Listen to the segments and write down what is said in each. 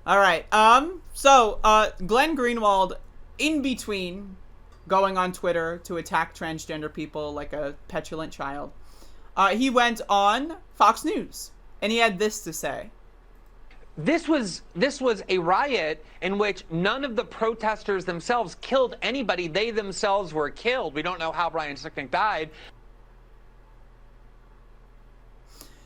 All right. Glenn Greenwald, in between going on Twitter to attack transgender people like a petulant child, he went on Fox News and he had this to say. This was a riot in which none of the protesters themselves killed anybody. They themselves were killed. We don't know how Brian Sicknick died.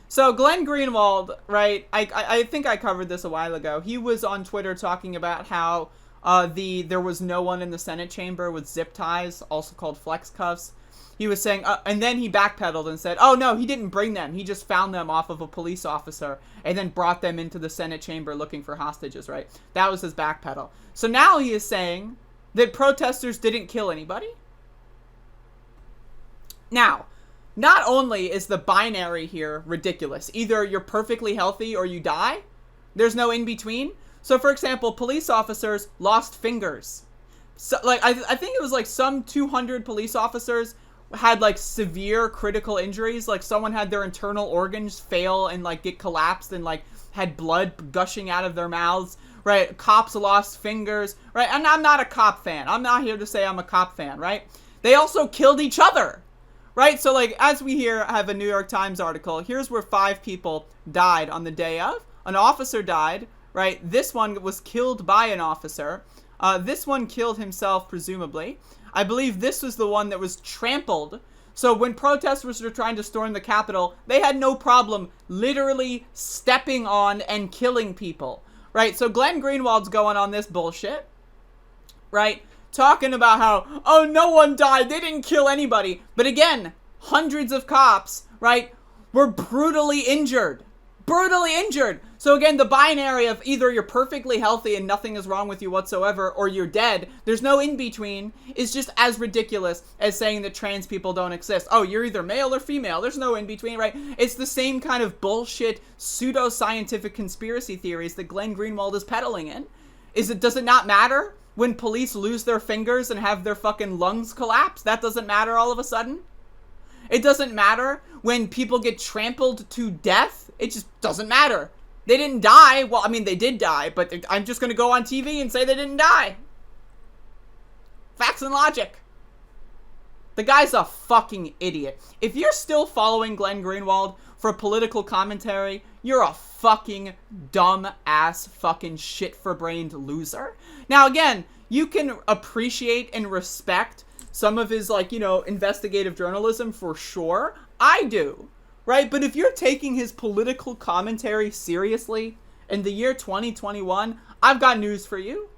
So Glenn Greenwald, right, I think I covered this a while ago. He was on Twitter talking about how there was no one in the Senate chamber with zip ties, also called flex cuffs. He was saying, and then he backpedaled and said, oh no, he didn't bring them. He just found them off of a police officer and then brought them into the Senate chamber looking for hostages, right? That was his backpedal. So now he is saying that protesters didn't kill anybody. Now, not only is the binary here ridiculous, either you're perfectly healthy or you die. There's no in between. So for example, police officers lost fingers. So like I think it was like some 200 police officers had like severe critical injuries. Like someone had their internal organs fail and like get collapsed and like had blood gushing out of their mouths. Right? Cops lost fingers. Right? And I'm not a cop fan. I'm not here to say I'm a cop fan. Right? They also killed each other. Right? So like as we here have a New York Times article, here's where 5 people died on the day of. An officer died. Right? This one was killed by an officer. This one killed himself, presumably. I believe this was the one that was trampled. So when protesters were trying to storm the Capitol, they had no problem literally stepping on and killing people. Right? So Glenn Greenwald's going on this bullshit. Right? Talking about how, oh, no one died. They didn't kill anybody. But again, hundreds of cops, right, were brutally injured. Brutally injured. So again, the binary of either you're perfectly healthy and nothing is wrong with you whatsoever, or you're dead, there's no in-between, is just as ridiculous as saying that trans people don't exist. Oh, you're either male or female. There's no in-between, right? It's the same kind of bullshit, pseudo-scientific conspiracy theories that Glenn Greenwald is peddling in. Does it not matter when police lose their fingers and have their fucking lungs collapse? That doesn't matter all of a sudden? It doesn't matter when people get trampled to death? It just doesn't matter. They didn't die. Well, I mean, they did die, but I'm just going to go on TV and say they didn't die. Facts and logic. The guy's a fucking idiot. If you're still following Glenn Greenwald for political commentary, you're a fucking dumb-ass fucking shit-for-brained loser. Now, again, you can appreciate and respect some of his, like, you know, investigative journalism for sure. I do. Right? But if you're taking his political commentary seriously in the year 2021, I've got news for you.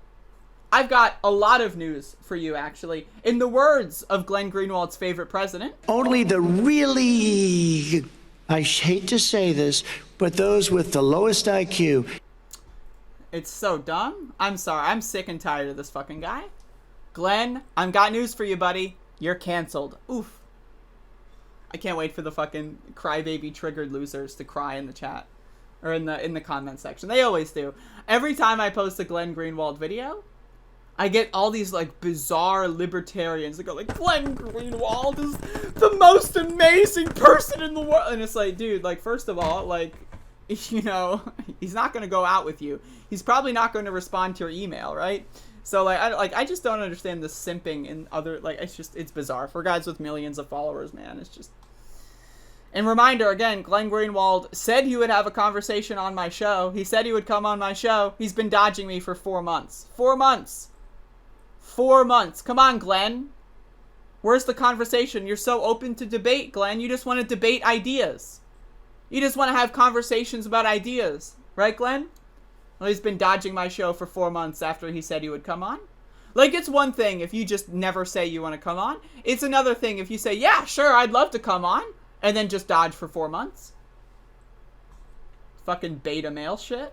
I've got a lot of news for you, actually. In the words of Glenn Greenwald's favorite president, only the really, I hate to say this, but those with the lowest IQ. It's so dumb. I'm sorry. I'm sick and tired of this fucking guy. Glenn, I've got news for you, buddy. You're canceled. Oof. I can't wait for the fucking crybaby triggered losers to cry in the chat or in the comment section. They always do. Every time I post a Glenn Greenwald video, I get all these like bizarre libertarians that go like, Glenn Greenwald is the most amazing person in the world. And it's like, dude, like, first of all, like, you know, he's not going to go out with you. He's probably not going to respond to your email, right? So, I just don't understand the simping and other, like, it's bizarre. For guys with millions of followers, man, it's just... And reminder, again, Glenn Greenwald said he would have a conversation on my show. He said he would come on my show. He's been dodging me for 4 months. 4 months. 4 months. Come on, Glenn. Where's the conversation? You're so open to debate, Glenn. You just want to debate ideas. You just want to have conversations about ideas. Right, Glenn? Well, he's been dodging my show for 4 months after he said he would come on. Like, it's one thing if you just never say you want to come on. It's another thing if you say, yeah, sure, I'd love to come on, and then just dodge for 4 months. Fucking beta male shit.